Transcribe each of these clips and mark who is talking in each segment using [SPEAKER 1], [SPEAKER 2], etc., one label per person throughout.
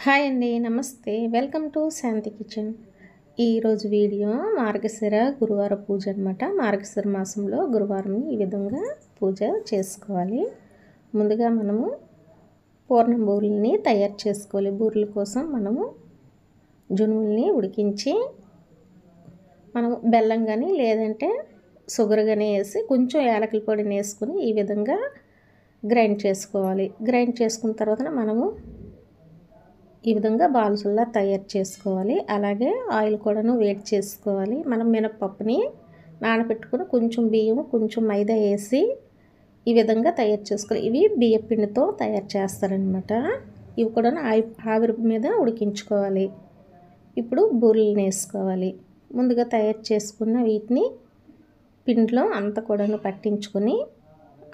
[SPEAKER 1] Hi అండి, నమస్తే. Welcome to Shanti kitchen. ఈరోజు వీడియో మార్గశిర గురువార పూజ అనమాట. మార్గశిర మాసంలో గురువారం ఈ విధంగా పూజ చేసుకోవాలి. ముందుగా మనము పూర్ణం బూరెల్ని తయారు చేసుకోవాలి. బూరెల కోసం మనము జునుముల్ని ఉడికించి మనము బెల్లం కానీ లేదంటే షుగర్ కానీ వేసి కొంచెం యాలకుల పొడిని వేసుకుని ఈ విధంగా గ్రైండ్ చేసుకోవాలి. గ్రైండ్ చేసుకున్న తర్వాత మనము ఈ విధంగా బాల్స్లా తయారు చేసుకోవాలి. అలాగే ఆయిల్ కూడాను వేడి చేసుకోవాలి. మనం మినపప్పుని నానబెట్టుకుని కొంచెం బియ్యం కొంచెం మైదా వేసి ఈ విధంగా తయారు చేసుకోవాలి. ఇవి బియ్యం పిండితో తయారు చేస్తారనమాట. ఇవి కూడా ఆవిరి మీద ఉడికించుకోవాలి. ఇప్పుడు బూరెలను వేసుకోవాలి. ముందుగా తయారు చేసుకున్న వీటిని పిండిలో అంతా కూడాను పట్టించుకొని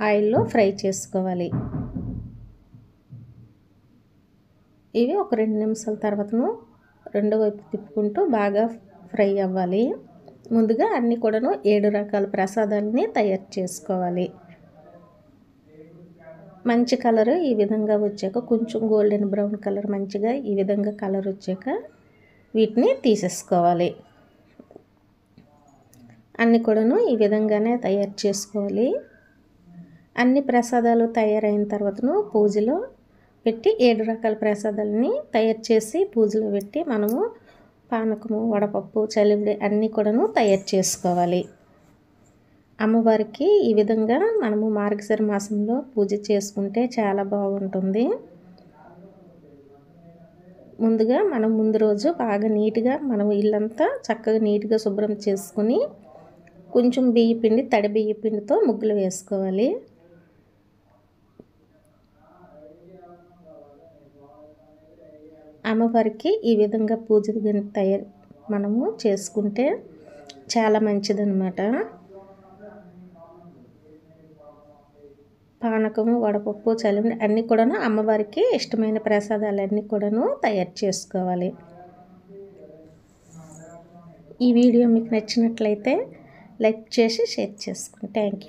[SPEAKER 1] ఆయిల్లో ఫ్రై చేసుకోవాలి. ఇవి ఒక 2 నిమిషాల తర్వాతను రెండో వైపు తిప్పుకుంటూ బాగా ఫ్రై అవ్వాలి. ముందుగా అన్నీ కూడాను 7 రకాల ప్రసాదాలని తయారు చేసుకోవాలి. మంచి కలర్ ఈ విధంగా వచ్చాక కొంచెం గోల్డెన్ బ్రౌన్ కలర్ మంచిగా ఈ విధంగా కలర్ వచ్చాక వీటిని తీసేసుకోవాలి. అన్నీ కూడాను ఈ విధంగానే తయారు చేసుకోవాలి. అన్ని ప్రసాదాలు తయారైన తర్వాతను పూజలో పెట్టి 7 రకాల ప్రసాదాలని తయారు చేసి పూజలో పెట్టి మనము పానకము వడపప్పు చలివిడి అన్నీ కూడాను తయారు చేసుకోవాలి. అమ్మవారికి ఈ విధంగా మనము మార్గశిర మాసంలో పూజ చేసుకుంటే చాలా బాగుంటుంది. ముందుగా మనం ముందు రోజు బాగా నీట్గా మనం ఇల్లంతా చక్కగా నీట్గా శుభ్రం చేసుకుని కొంచెం బియ్య పిండి తడి బియ్య పిండితో ముగ్గులు వేసుకోవాలి. అమ్మవారికి ఈ విధంగా పూజ మనము చేసుకుంటే చాలా మంచిదన్నమాట. పానకము వడపప్పు చలివిడి అన్నీ కూడాను అమ్మవారికి ఇష్టమైన ప్రసాదాలన్నీ కూడాను తయారు చేసుకోవాలి. ఈ వీడియో మీకు నచ్చినట్లయితే లైక్ చేసి షేర్ చేసుకోండి. Thank you.